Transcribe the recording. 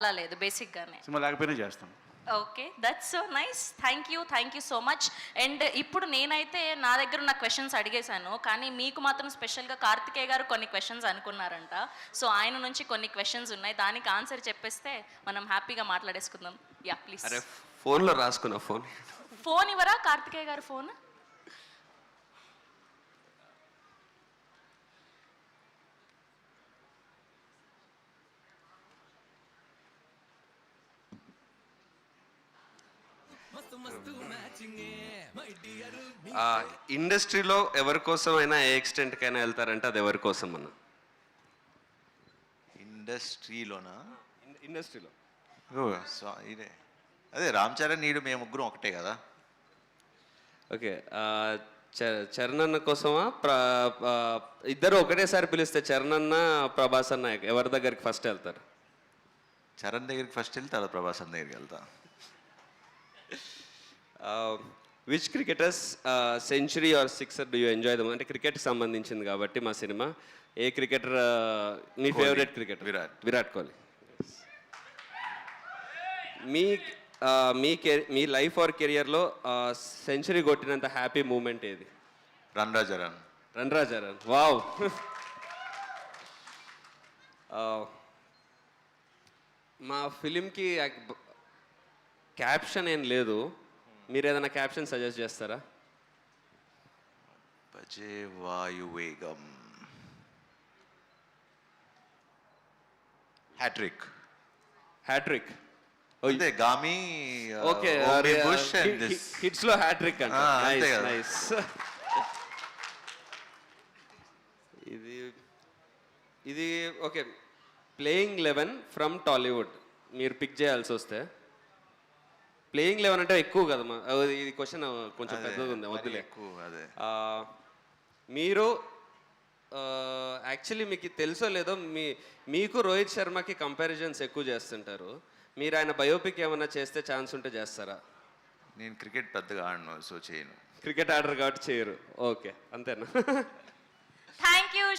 అలా లేదు బేసిక్గానే. సినిమా లేకపోయినా చేస్తాం. Okay, that's so nice. Thank you so much. And ఇప్పుడు నేనైతే నా దగ్గర ఉన్న క్వశ్చన్స్ అడిగేశాను, కానీ మీకు మాత్రం స్పెషల్గా కార్తికేయ గారు కొన్ని క్వశ్చన్స్ అనుకున్నారంట. సో ఆయన నుంచి కొన్ని క్వశ్చన్స్ ఉన్నాయి, దానికి ఆన్సర్ చెప్పేస్తే మనం హ్యాపీగా మాట్లాడేసుకుందాం. Yeah please. అరే ఫోన్లో రాసుకున్నా ఫోన్ ఇవ్వరా కార్తికేయ గారు ఫోన్? ఇండస్ట్రీలో ఎవరి కోసం అయినా ఏ ఎక్స్టెంట్కైనా వెళ్తారంటే అది ఎవరి కోసం అన్న? ఇండస్ట్రీలోనా? ఇండస్ట్రీలో ఇదే అదే రామ్ చరణ్ నీడు మేము ముగ్గురం ఒకటే కదా. ఓకే, చరణ్ అన్న కోసమా? ఇద్దరు ఒకటేసారి పిలిస్తే చరణ్ అన్న ప్రభాస్ అన్న ఎవరి దగ్గరికి ఫస్ట్ వెళ్తారు? చరణ్ దగ్గరికి ఫస్ట్ వెళ్తే తర్వాత ప్రభాస్ అన్న దగ్గరికి వెళ్తా. Which cricketers century or sixer do you enjoy them? అంటే క్రికెట్కి సంబంధించింది కాబట్టి మా సినిమా. ఏ క్రికెటర్ మీ ఫేవరెట్ క్రికెటర్? విరాట్ కోహ్లీ. మీ లైఫ్ ఆర్ కెరియర్లో సెంచరీ కొట్టినంత హ్యాపీ మూమెంట్ ఏది? రన్ రాజారన్. వావ్. మా ఫిలింకి క్యాప్షన్ ఏం లేదు, మీరు ఏదైనా క్యాప్షన్ సజెస్ట్ చేస్తారా? భజే వాయువేగం. హ్యాట్రిక్. అంటే గామి. ఓకే, హిట్స్ లో హ్యాట్రిక్ అంటే నైస్. ఇది ఓకే. ప్లేయింగ్ 11 ఫ్రమ్ టాలీవుడ్ మీరు పిక్ చేయాల్సి వస్తే, ప్లేయింగ్ 11 అంటే ఎక్కువ కదమ్మా, ఇది క్వశ్చన్ కొంచెం పెద్దది ఉంది, వద్దులే. మీరు యాక్చువల్లీ మీకు తెలుసో లేదో, మీకు రోహిత్ శర్మకి కంపారిజన్స్ ఎక్కువ చేస్తుంటారు. మీరు ఆయన బయోపిక్ ఏమైనా చేస్తే ఛాన్స్ ఉంటే చేస్తారా? నేను క్రికెట్ పెద్దగా ఆడను, సో చేయను. క్రికెట్ ఆడరు కాబట్టి చేయరు. ఓకే, అంతేనా? Thank you.